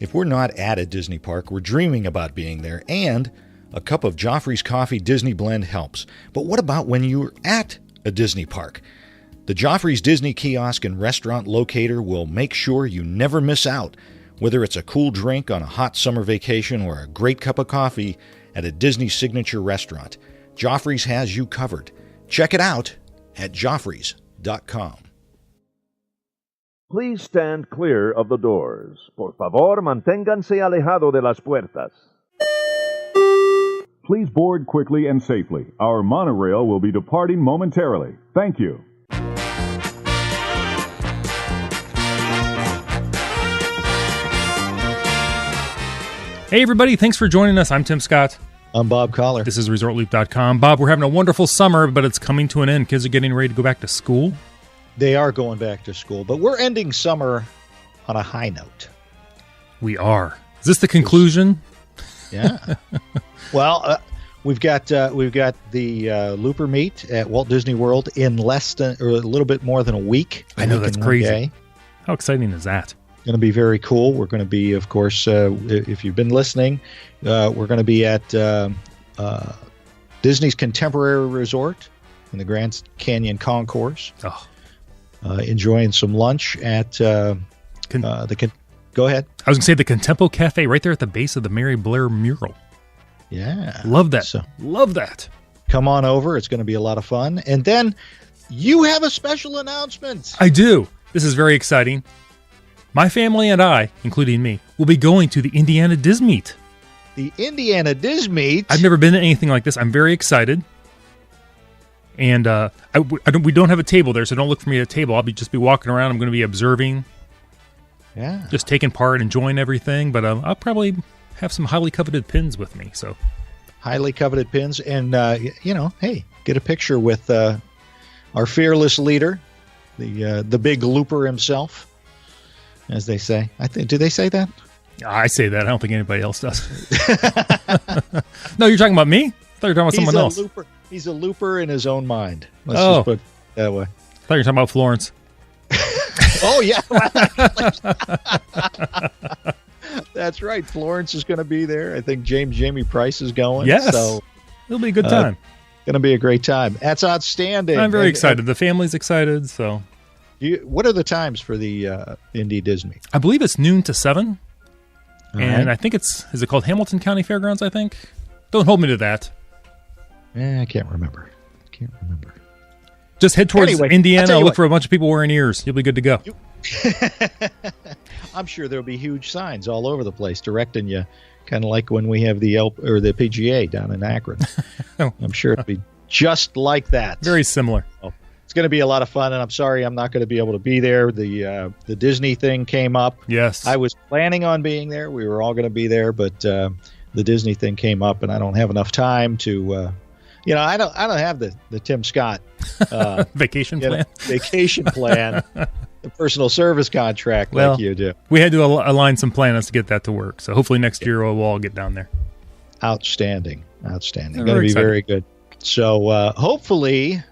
If we're not at a Disney park, we're dreaming about being there, and a cup of Joffrey's Coffee Disney Blend helps. But what about when you're at a Disney park? The Joffrey's Disney Kiosk and Restaurant Locator will make sure you never miss out. Whether it's a cool drink on a hot summer vacation or a great cup of coffee at a Disney signature restaurant, Joffrey's has you covered. Check it out at Joffreys.com. Please stand clear of the doors. Por favor, manténganse alejado de las puertas. Please board quickly and safely. Our monorail will be departing momentarily. Thank you. Hey everybody, thanks for joining us. I'm Tim Scott. I'm Bob Collar. This is ResortLoop.com. Bob, we're having a wonderful summer, but it's coming to an end. Kids are getting ready to go back to school. They are going back to school, but we're ending summer on a high note. We are. Is this the conclusion? Yeah. Well, we've got the Looper meet at Walt Disney World in less than, or a little bit more than a week. I know, that's crazy. How exciting is that? Going to be very cool. We're going to be, of course, if you've been listening, we're going to be at Disney's Contemporary Resort in the Grand Canyon Concourse. Oh. Enjoying some lunch at go ahead. I was going to say the Contempo Cafe right there at the base of the Mary Blair mural. Yeah. Love that. So, love that. Come on over. It's going to be a lot of fun. And then you have a special announcement. I do. This is very exciting. My family and I, including me, will be going to the Indiana Diz Meet. The Indiana Diz Meet? I've never been to anything like this. I'm very excited. And we don't have a table there, so don't look for me at a table. I'll just be walking around. I'm going to be observing. Yeah. Just taking part, enjoying everything. But I'll probably have some highly coveted pins with me. So, highly coveted pins. And, hey, get a picture with our fearless leader, the big looper himself, as they say. Do they say that? I say that. I don't think anybody else does. No, you're talking about me? I thought you were talking about someone else. Looper. He's a looper in his own mind. Let's just put it that way. I thought you were talking about Florence. Oh, yeah. That's right. Florence is going to be there. I think Jamie Price is going. Yes. So, it'll be a good time. Going to be a great time. That's outstanding. I'm very excited. The family's excited. So, what are the times for the Indy Disney? I believe it's noon to 7. All and right. I think is it called Hamilton County Fairgrounds, I think? Don't hold me to that. I can't remember. Just head towards Indiana. Look for a bunch of people wearing ears. You'll be good to go. I'm sure there'll be huge signs all over the place directing you, kind of like when we have the PGA down in Akron. I'm sure it'll be just like that. Very similar. Oh, it's going to be a lot of fun, and I'm sorry I'm not going to be able to be there. The Disney thing came up. Yes. I was planning on being there. We were all going to be there, but the Disney thing came up, and I don't have enough time to. I don't have the Tim Scott vacation plan. Vacation plan, the personal service contract like you do. We had to align some plans to get that to work. So hopefully next year we'll all get down there. Outstanding. Going to be very good. So hopefully,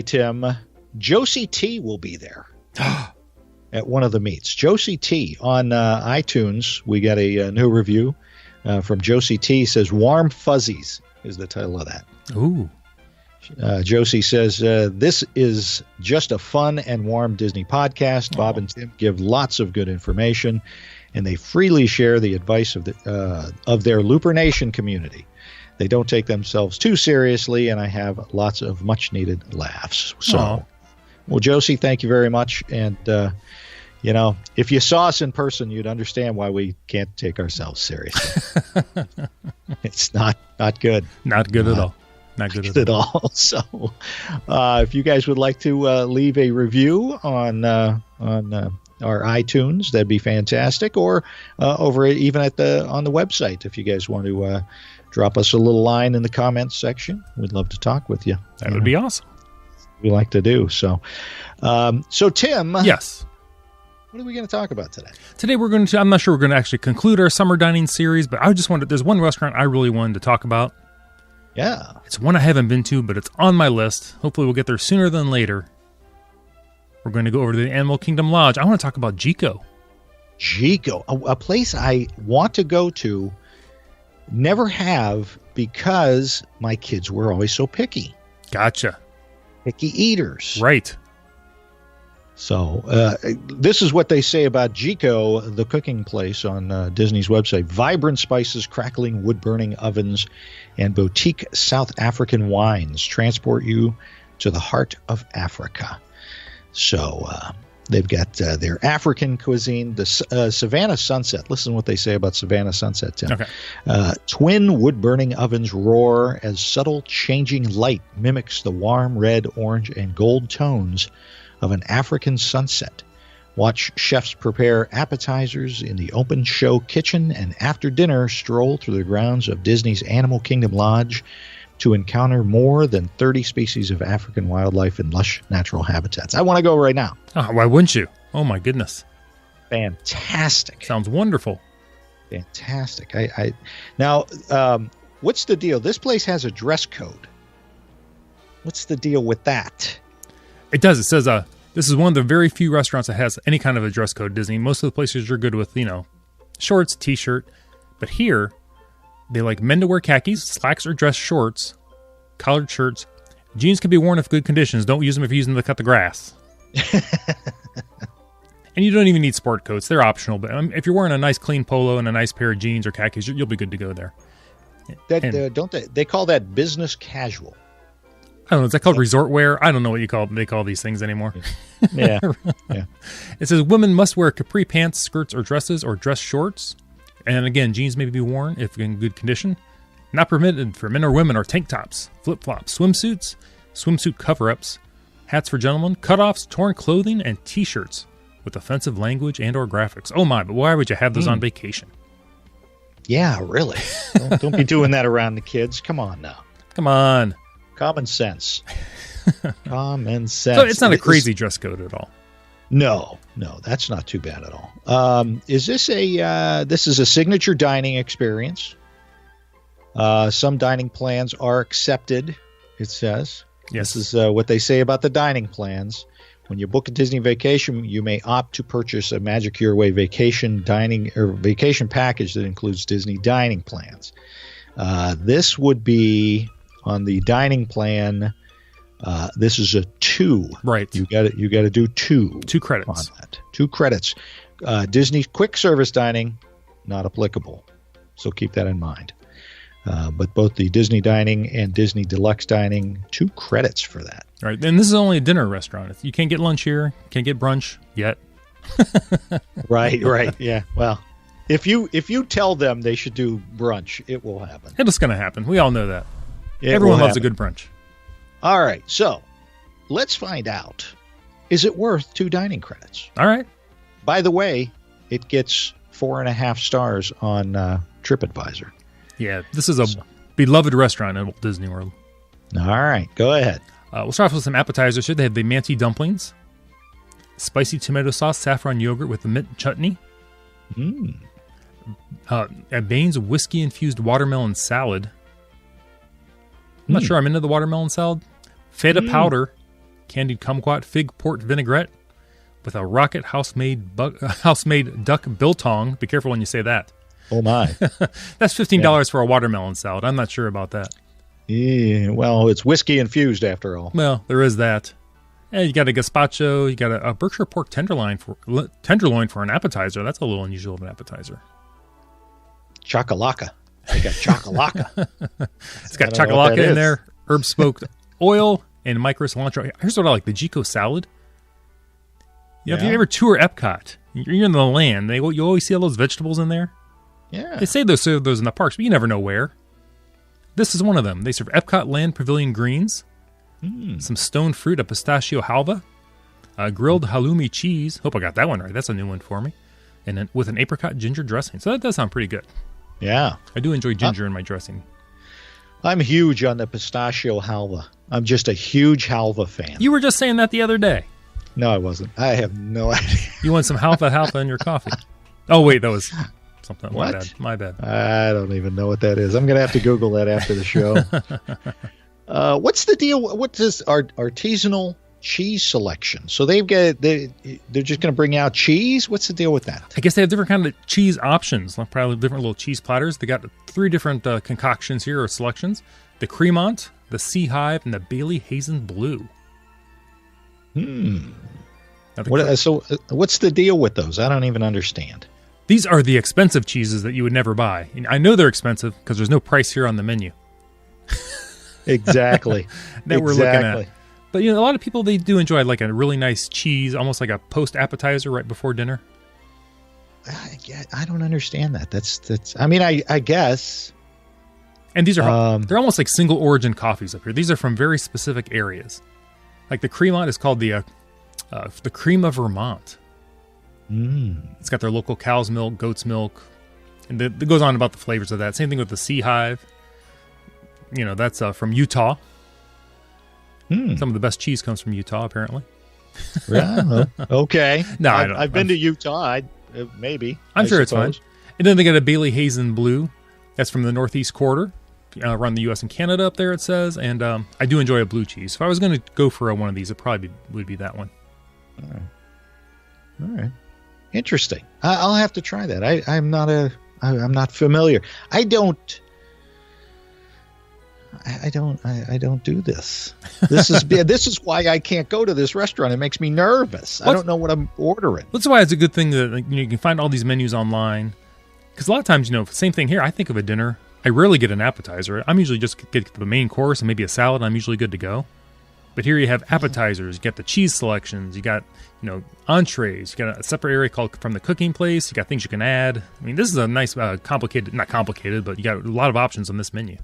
Tim, Josie T will be there at one of the meets. Josie T on iTunes. We got a new review from Josie T. Says "Warm Fuzzies" is the title of that. Ooh. Josie says, this is just a fun and warm Disney podcast. Bob and Tim give lots of good information, and they freely share the advice of their Looper Nation community. They don't take themselves too seriously, and I have lots of much-needed laughs. So, well, Josie, thank you very much. And, if you saw us in person, you'd understand why we can't take ourselves seriously. It's not good. Not good at all. Not good at all. So, if you guys would like to leave a review on our iTunes, that'd be fantastic. Or over even on the website, if you guys want to drop us a little line in the comments section, we'd love to talk with you. That would be awesome. We like to do so. So, Tim. Yes. What are we going to talk about today? Today I'm not sure we're going to actually conclude our summer dining series, but I just there's one restaurant I really wanted to talk about. Yeah. It's one I haven't been to, but it's on my list. Hopefully we'll get there sooner than later. We're going to go over to the Animal Kingdom Lodge. I want to talk about Jiko. Jiko, a place I want to go to, never have because my kids were always so picky. Gotcha. Picky eaters. Right. So this is what they say about Jiko, the cooking place on Disney's website. Vibrant spices, crackling wood-burning ovens, and boutique South African wines transport you to the heart of Africa. So they've got their African cuisine, the Savannah Sunset. Listen to what they say about Savannah Sunset, Tim. Okay. Twin wood-burning ovens roar as subtle changing light mimics the warm red, orange, and gold tones of an African sunset. Watch chefs prepare appetizers in the open show kitchen, and after dinner, stroll through the grounds of Disney's Animal Kingdom Lodge to encounter more than 30 species of African wildlife in lush natural habitats. I want to go right now. Oh, why wouldn't you? Oh, my goodness. Fantastic. Sounds wonderful. Fantastic. Now, what's the deal? This place has a dress code. What's the deal with that? It does. It says this is one of the very few restaurants that has any kind of a dress code, Disney. Most of the places are good with, shorts, t-shirt. But here, they like men to wear khakis, slacks or dress shorts, collared shirts. Jeans can be worn if good conditions. Don't use them if you're using them to cut the grass. And you don't even need sport coats. They're optional. But if you're wearing a nice clean polo and a nice pair of jeans or khakis, you'll be good to go there. Don't they call that business casual? I don't know. Is that called resort wear? I don't know what they call these things anymore. Yeah. It says women must wear capri pants, skirts, or dresses, or dress shorts. And again, jeans may be worn if in good condition. Not permitted for men or women are tank tops, flip-flops, swimsuits, swimsuit cover-ups, hats for gentlemen, cutoffs, torn clothing, and t-shirts with offensive language and or graphics. Oh my, but why would you have those on vacation? Yeah, really. Don't be doing that around the kids. Come on now. Come on. Common sense. Common sense. So it's not a crazy dress code at all. No, that's not too bad at all. Is this this is a signature dining experience? Some dining plans are accepted, it says. Yes. This is what they say about the dining plans. When you book a Disney vacation, you may opt to purchase a Magic Your Way vacation dining or vacation package that includes Disney dining plans. This would be on the dining plan. This is a 2. Right. You got to do 2. 2 credits on that. 2 credits. Disney quick service dining, not applicable. So keep that in mind. But both the Disney dining and Disney deluxe dining, 2 credits for that. All right. And this is only a dinner restaurant. You can't get lunch here. Can't get brunch yet. Right. Yeah. Well, if you tell them they should do brunch, it will happen. It's going to happen. We all know that. Everyone loves a good brunch. All right. So let's find out. Is it worth 2 dining credits? All right. By the way, it gets 4.5 stars on TripAdvisor. Yeah, this is a beloved restaurant at Walt Disney World. All right, go ahead. We'll start off with some appetizers here. They have the manti dumplings, spicy tomato sauce, saffron yogurt with the mint chutney. At Baines, whiskey-infused watermelon salad. I'm not sure I'm into the watermelon salad. Feta powder, candied kumquat, fig port vinaigrette with a rocket house-made duck biltong. Be careful when you say that. Oh, my. That's $15 for a watermelon salad. I'm not sure about that. Yeah, well, it's whiskey infused after all. Well, there is that. Yeah, you got a gazpacho. You got a Berkshire pork tenderloin for an appetizer. That's a little unusual of an appetizer. Chakalaka. They got chakalaka. It's got chakalaka in there, herb smoked oil, and micro cilantro. Here's what I like: the Jiko salad. If you ever tour Epcot, you're in the land. You always see all those vegetables in there. Yeah. They say they serve those in the parks, but you never know where. This is one of them. They serve Epcot Land Pavilion greens, some stone fruit, a pistachio halva, grilled halloumi cheese. Hope I got that one right. That's a new one for me. And then with an apricot ginger dressing. So that does sound pretty good. Yeah. I do enjoy ginger in my dressing. I'm huge on the pistachio halva. I'm just a huge halva fan. You were just saying that the other day. No, I wasn't. I have no idea. You want some halva in your coffee. Oh, wait, that was something. What? My bad. I don't even know what that is. I'm going to have to Google that after the show. What's the deal? What does artisanal cheese selection. So they're just going to bring out cheese. What's the deal with that? I guess they have different kind of cheese options, like probably different little cheese platters. They got 3 different concoctions here, or selections: the Cremant, the Sea Hive, and the Bailey Hazen Blue. So what's the deal with those? I don't even understand. These are the expensive cheeses that you would never buy. And I know they're expensive because there's no price here on the menu. Exactly. That we're looking at. But a lot of people, they do enjoy like a really nice cheese, almost like a post appetizer right before dinner. I don't understand that. That's. I mean, I guess. And these are they're almost like single origin coffees up here. These are from very specific areas. Like the Cremant is called the Cream of Vermont. It's got their local cow's milk, goat's milk, and it goes on about the flavors of that. Same thing with the Sea Hive. That's from Utah. Some of the best cheese comes from Utah, apparently. Yeah, okay. No, I've been to Utah. Maybe. I'm sure it's fine. And then they got a Bailey Hazen Blue. That's from the Northeast Quarter, around the U.S. and Canada up there, it says. And I do enjoy a blue cheese. If I was going to go for one of these, it probably would be that one. All right. Interesting. I'll have to try that. I'm not familiar. I don't do this. This is why I can't go to this restaurant. It makes me nervous. I don't know what I'm ordering. That's why it's a good thing that you can find all these menus online. Because a lot of times, same thing here. I think of a dinner. I rarely get an appetizer. I'm usually just get the main course and maybe a salad. I'm usually good to go. But here you have appetizers. You got the cheese selections. You got entrees. You got a separate area called from the cooking place. You got things you can add. I mean, this is a nice, not complicated, but you got a lot of options on this menu.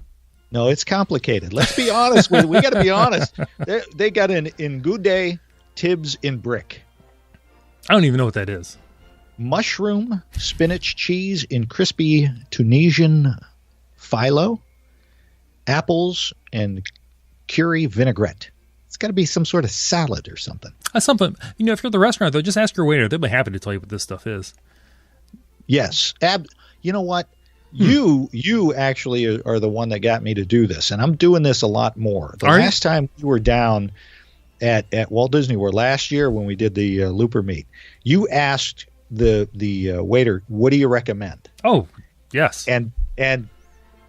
No, it's complicated. Let's be honest with you. We got to be honest. They got an Ngude Tibbs in brick. I don't even know what that is. Mushroom spinach cheese in crispy Tunisian phyllo, apples, and curry vinaigrette. It's got to be some sort of salad or something. Something. If you're at the restaurant, though, just ask your waiter. They'll be happy to tell you what this stuff is. Yes. You know what? You actually are the one that got me to do this, and I'm doing this a lot more. The last time we were down at Walt Disney World last year when we did the Looper meet, you asked the waiter, "What do you recommend?" Oh, yes, and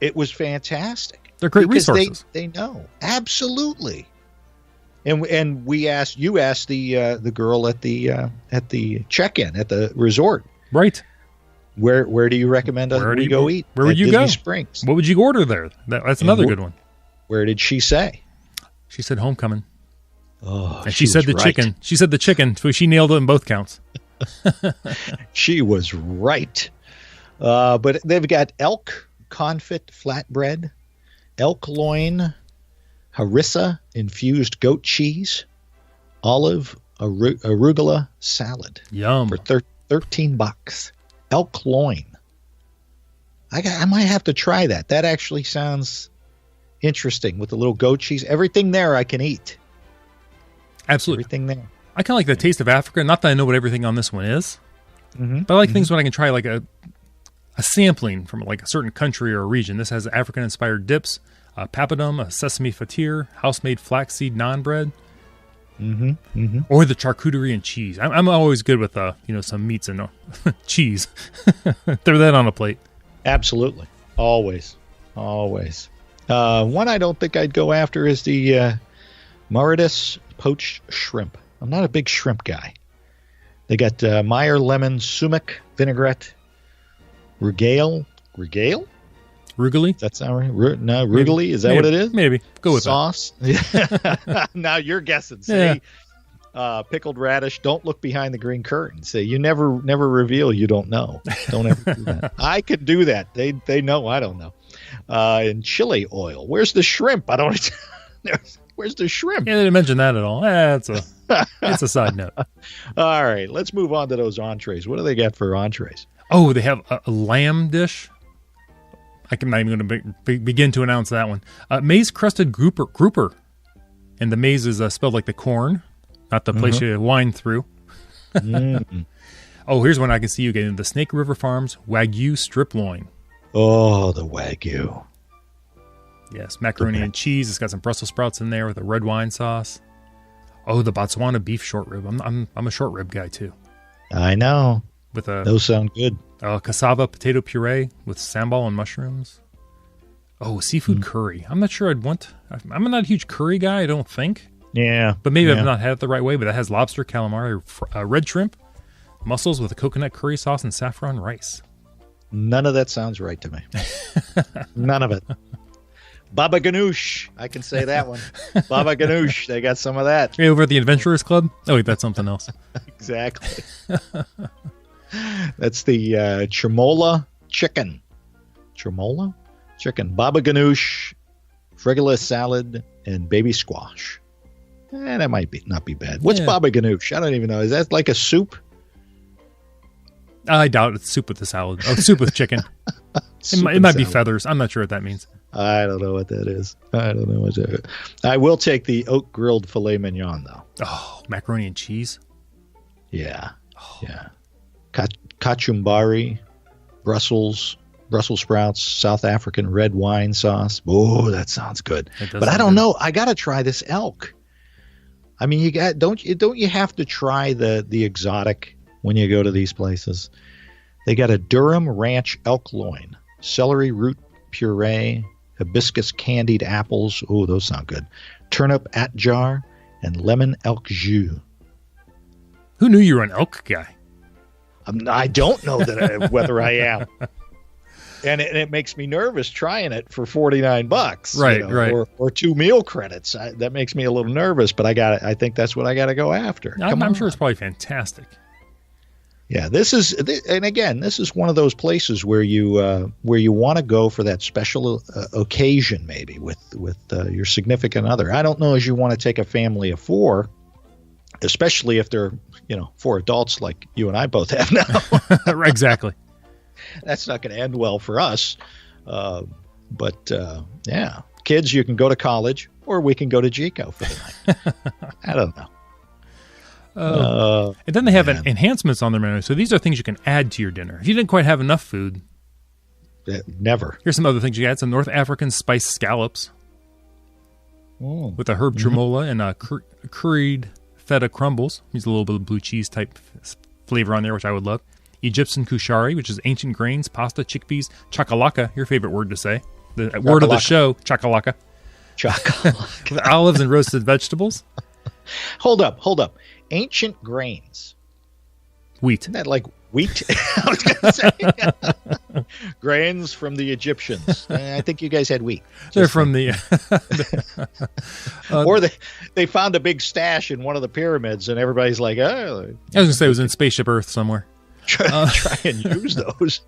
it was fantastic. They're great resources. They know absolutely. And you asked the girl at the check-in at the resort, right? Where do you recommend we go eat? Where would you Disney go? Springs. What would you order there? That's another good one. Where did she say? She said Homecoming. Oh, and she said the chicken. She said the chicken. So she nailed it in both counts. She was right. But they've got elk confit flatbread, elk loin, harissa infused goat cheese, olive arugula salad. Yum. For $13. Elk loin. I might have to try that. That actually sounds interesting with the little goat cheese. Everything there I can eat. Absolutely. Everything there. I kind of like the taste of Africa. Not that I know what everything on this one is, but I like things when I can try like a sampling from like a certain country or region. This has African-inspired dips, papadum, a sesame fatir, house-made flaxseed naan bread, or the charcuterie and cheese. I'm always good with some meats and cheese. Throw that on a plate. Absolutely, always. One I don't think I'd go after is the Mauritius poached shrimp. I'm not a big shrimp guy. They got Meyer lemon sumac vinaigrette, Rugale? Rugally? That sound right? No, Rugally? Is that what it is? Maybe. Go with sauce. Now you're guessing. See, pickled radish. Don't look behind the green curtain. Say you never reveal you don't know. Don't ever do that. I could do that. They know I don't know. And chili oil. Where's the shrimp? I don't. Where's the shrimp? Yeah, they didn't mention that at all. It's a side note. All right, let's move on to those entrees. What do they got for entrees? Oh, they have a lamb dish. I'm not even going to begin to announce that one. Maize-crusted grouper. And the maize is spelled like the corn, not the place you wind through. Oh, here's one I can see you getting. The Snake River Farms Wagyu strip loin. Oh, the Wagyu. Yes, macaroni and cheese. It's got some Brussels sprouts in there with a red wine sauce. Oh, the Botswana beef short rib. I'm a short rib guy too. I know. With a Those sound good. Cassava potato puree with sambal and mushrooms. Oh, seafood curry. I'm not sure I'd want. I'm not a huge curry guy, I don't think. Yeah. But maybe I've not had it the right way. But that has lobster, calamari, red shrimp, mussels with a coconut curry sauce, and saffron rice. None of that sounds right to me. None of it. Baba Ganoush. I can say that one. Baba Ganoush. They got some of that. Hey, over at the Adventurers Club? Oh, wait, that's something else. Exactly. That's the Tremola chicken. Tremola chicken. Baba Ganoush, frigula salad, and baby squash. That might not be bad. What's Baba Ganoush? I don't even know. Is that like a soup? I doubt it's soup with the salad. Oh, soup with chicken. It might be feathers. I'm not sure what that means. I don't know what that is. I don't know what that is. I will take the oak grilled filet mignon, though. Oh, macaroni and cheese? Yeah. Oh. Yeah. Kachumbari, Brussels sprouts, South African red wine sauce. Oh, that sounds good. But I don't know. I got to try this elk. I mean, don't you have to try the exotic when you go to these places? They got a Durham Ranch elk loin, celery root puree, hibiscus candied apples. Oh, those sound good. Turnip atjar and lemon elk jus. Who knew you were an elk guy? I don't know whether I am. And it makes me nervous trying it for $49, right, right, or 2 meal credits. That makes me a little nervous, but I think that's what I got to go after. I'm sure it's probably fantastic. Yeah, this is one of those places where you want to go for that special occasion, maybe with your significant other. I don't know as you want to take a family of 4, especially if they're 4 adults like you and I both have now. Exactly. That's not going to end well for us. But kids, you can go to college, or we can go to Jiko for the night. I don't know. And then they have enhancements on their menu. So these are things you can add to your dinner. If you didn't quite have enough food. Never. Here's some other things you can add. Some North African spiced scallops with a herb tremola and curried feta crumbles. Use a little bit of blue cheese type flavor on there, which I would love. Egyptian kushari, which is ancient grains, pasta, chickpeas, chakalaka, your favorite word to say. The word of the show, chakalaka. Chakalaka. With olives and roasted vegetables. Hold up. Ancient grains. Wheat. Isn't that like wheat? I was going to say. Grains from the Egyptians. I think you guys had wheat. They're from the... or they found a big stash in one of the pyramids, and everybody's like, oh. I was going to say it was in Spaceship Earth somewhere. Try and use those.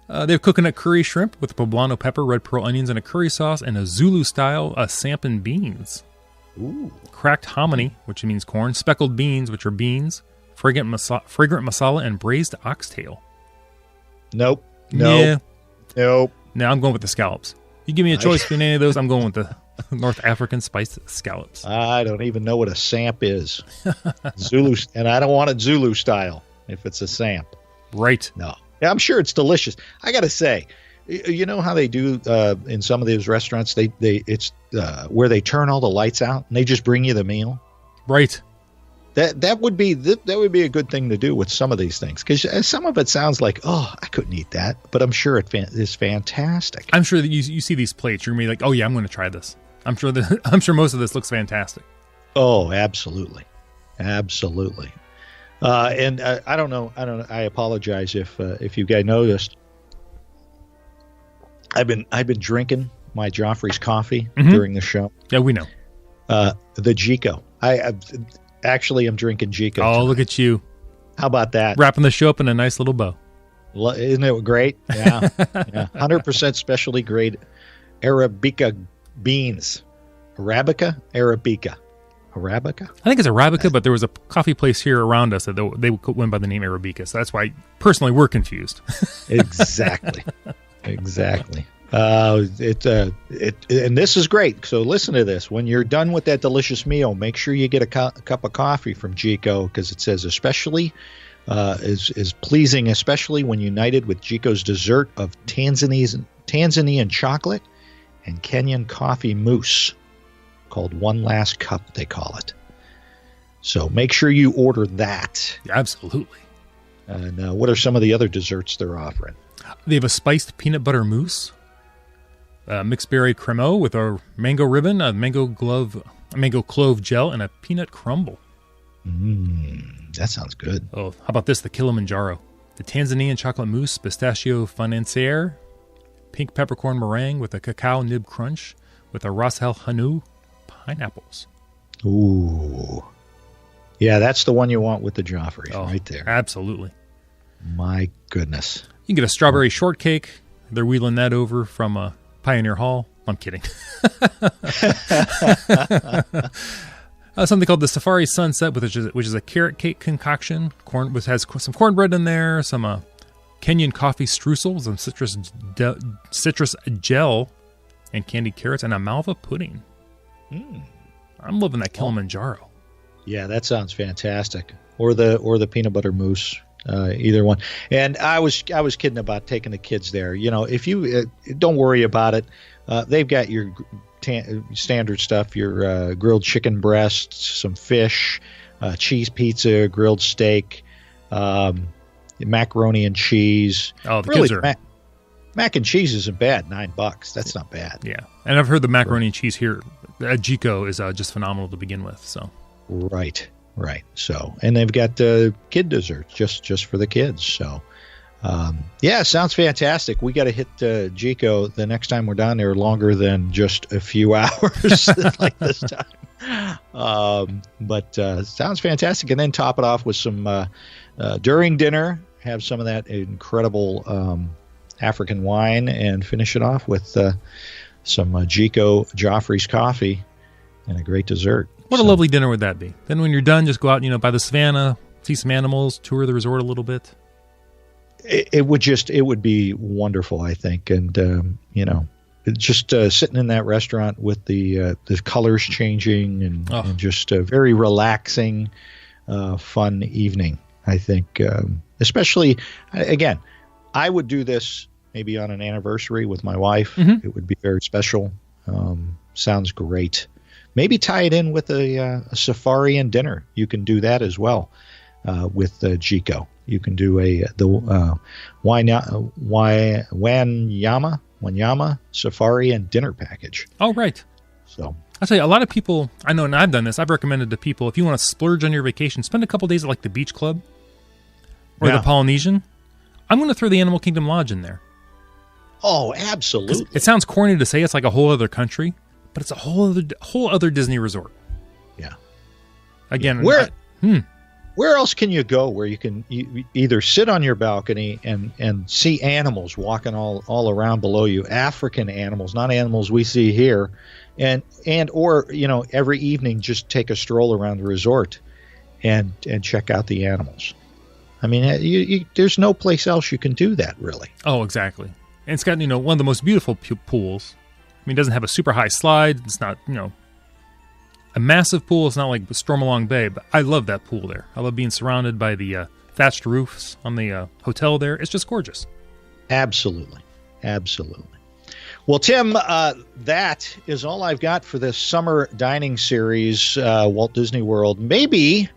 They have coconut curry shrimp with poblano pepper, red pearl onions, and a curry sauce, and a Zulu-style sampan beans. Ooh. Cracked hominy, which means corn, speckled beans, which are beans, fragrant masala, and braised oxtail. Nope. Now I'm going with the scallops. You give me a choice between any of those, I'm going with the North African spiced scallops. I don't even know what a samp is. Zulu, and I don't want it Zulu style if it's a samp. Right. No. Yeah, I'm sure it's delicious. I got to say, you know how they do in some of these restaurants? It's where they turn all the lights out and they just bring you the meal. Right. That would be a good thing to do with some of these things, because some of it sounds like, oh, I couldn't eat that, but I'm sure it is fantastic. I'm sure that you see these plates, you're gonna be like, oh yeah, I'm going to try this. I'm sure most of this looks fantastic. Oh, absolutely. And I don't know. I apologize if you guys noticed. I've been drinking my Joffrey's coffee during the show. Yeah, we know. The Jiko. I'm drinking Jiko. Oh, tonight. Look at you! How about that? Wrapping the show up in a nice little bow. Isn't it great? Yeah, 100% specialty grade Arabica beans. Arabica. I think it's Arabica, but there was a coffee place here around us that they went by the name Arabica. So that's why, personally, we're confused. Exactly. And this is great. So listen to this. When you're done with that delicious meal, make sure you get a cup of coffee from Jiko, because it says especially is pleasing, especially when united with Jiko's dessert of Tanzanian chocolate and Kenyan coffee mousse, called One Last Cup, they call it. So make sure you order that. Absolutely. And what are some of the other desserts they're offering? They have a spiced peanut butter mousse, mixed berry cremeux with a mango ribbon, a mango clove gel, and a peanut crumble. That sounds good. Oh, how about this? The Kilimanjaro. The Tanzanian chocolate mousse, pistachio financier, pink peppercorn meringue with a cacao nib crunch with a Ras El Hanout pineapples. Ooh. Yeah, that's the one you want with the Joffrey right there. Absolutely. My goodness. You can get a strawberry shortcake. They're wheeling that over from Pioneer Hall. I'm kidding. Something called the Safari Sunset, which is a carrot cake concoction. Which has some cornbread in there, some Kenyan coffee streusel, some citrus gel, and candied carrots, and a malva pudding. I'm loving that Kilimanjaro. Yeah, that sounds fantastic. Or the peanut butter mousse, either one. And I was kidding about taking the kids there. You know, if you don't worry about it, they've got your standard stuff, your grilled chicken breasts, some fish, cheese pizza, grilled steak, macaroni and cheese. Oh, the kids are... Mac and cheese isn't bad, $9. That's not bad. Yeah. And I've heard the macaroni and cheese here at Jiko is just phenomenal to begin with. So. Right. So, and they've got kid desserts just for the kids. So, yeah, sounds fantastic. We got to hit Jiko the next time we're down there longer than just a few hours like this time. But sounds fantastic. And then top it off with some, during dinner, have some of that incredible African wine and finish it off with some Jiko Joffrey's coffee and a great dessert. What a lovely dinner would that be? Then when you're done, just go out, by the savannah, see some animals, tour the resort a little bit. It would be wonderful, I think. And, just sitting in that restaurant with the colors changing and just a very relaxing, fun evening, I think. Especially, again, I would do this maybe on an anniversary with my wife. Mm-hmm. It would be very special. Sounds great. Maybe tie it in with a safari and dinner. You can do that as well with Jiko. You can do the Wanyama safari and dinner package. Oh, right. So I'll tell you, a lot of people, I know, and I've done this, I've recommended to people, if you want to splurge on your vacation, spend a couple days at like the Beach Club or the Polynesian. I'm going to throw the Animal Kingdom Lodge in there. Oh, absolutely. It sounds corny to say it's like a whole other country, but it's a whole other Disney resort. Yeah. Again, where else can you go where you can either sit on your balcony and see animals walking all around below you, African animals, not animals we see here, or every evening just take a stroll around the resort and check out the animals. I mean, there's no place else you can do that, really. Oh, exactly. And it's got, one of the most beautiful pools. I mean, it doesn't have a super high slide. It's not, a massive pool. It's not like Stormalong Bay, but I love that pool there. I love being surrounded by the thatched roofs on the hotel there. It's just gorgeous. Absolutely. Well, Tim, that is all I've got for this summer dining series, Walt Disney World. Maybe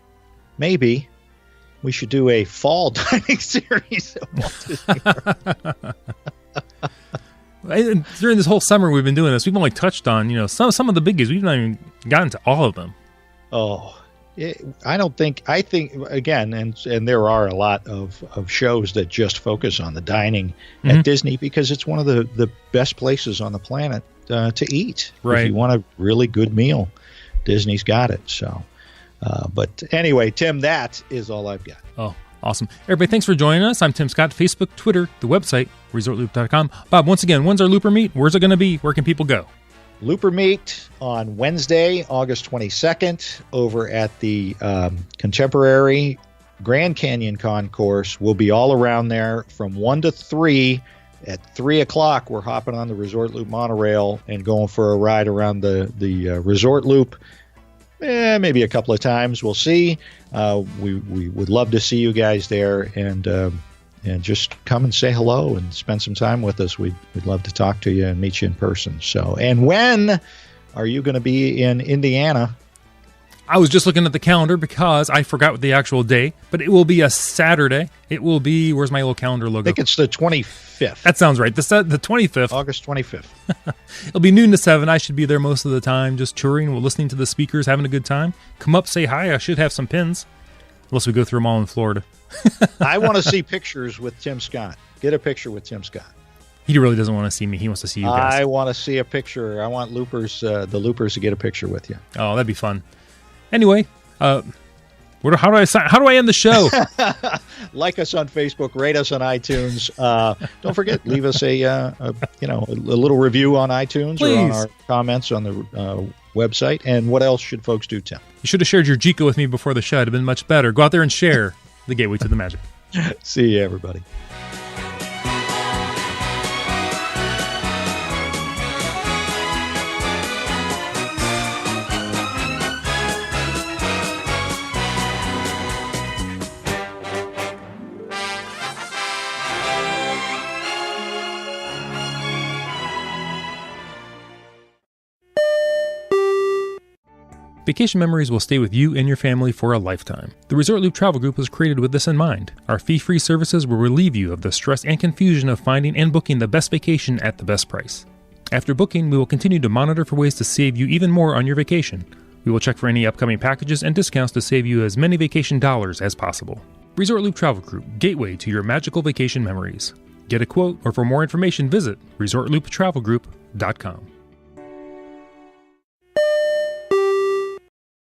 we should do a fall dining series at Walt Disney World. During this whole summer we've been doing this, we've only touched on, some of the biggies. We've not even gotten to all of them. Oh, I think again, and there are a lot of shows that just focus on the dining at Disney because it's one of the best places on the planet to eat. Right. If you want a really good meal, Disney's got it. So, but anyway, Tim, that is all I've got. Oh, awesome. Everybody, thanks for joining us. I'm Tim Scott, Facebook, Twitter, the website, ResortLoop.com. Bob, once again, when's our Looper Meet? Where's it going to be? Where can people go? Looper Meet on Wednesday, August 22nd, over at the Contemporary Grand Canyon Concourse. We'll be all around there from 1 to 3. At 3 o'clock, we're hopping on the Resort Loop monorail and going for a ride around the Resort Loop. Maybe a couple of times. We'll see. We would love to see you guys there and just come and say hello and spend some time with us. We'd love to talk to you and meet you in person. So, and when are you going to be in Indiana? I was just looking at the calendar because I forgot the actual day, but it will be a Saturday. It will be, where's my little calendar logo? I think it's the 25th. That sounds right. The 25th. August 25th. It'll be noon to 7. I should be there most of the time, just touring, listening to the speakers, having a good time. Come up, say hi. I should have some pins. Unless we go through them all in Florida. I want to see pictures with Tim Scott. Get a picture with Tim Scott. He really doesn't want to see me. He wants to see you guys. I want to see a picture. I want the Loopers to get a picture with you. Oh, that'd be fun. Anyway, how do I end the show? Like us on Facebook, rate us on iTunes. Don't forget, leave us a little review on iTunes. Please. Or on our comments on the website. And what else should folks do, Tim? You should have shared your Jiko with me before the show. It'd have been much better. Go out there and share the gateway to the magic. See you, everybody. Vacation memories will stay with you and your family for a lifetime. The Resort Loop Travel Group was created with this in mind. Our fee-free services will relieve you of the stress and confusion of finding and booking the best vacation at the best price. After booking, we will continue to monitor for ways to save you even more on your vacation. We will check for any upcoming packages and discounts to save you as many vacation dollars as possible. Resort Loop Travel Group, gateway to your magical vacation memories. Get a quote, or for more information, visit ResortLoop.com.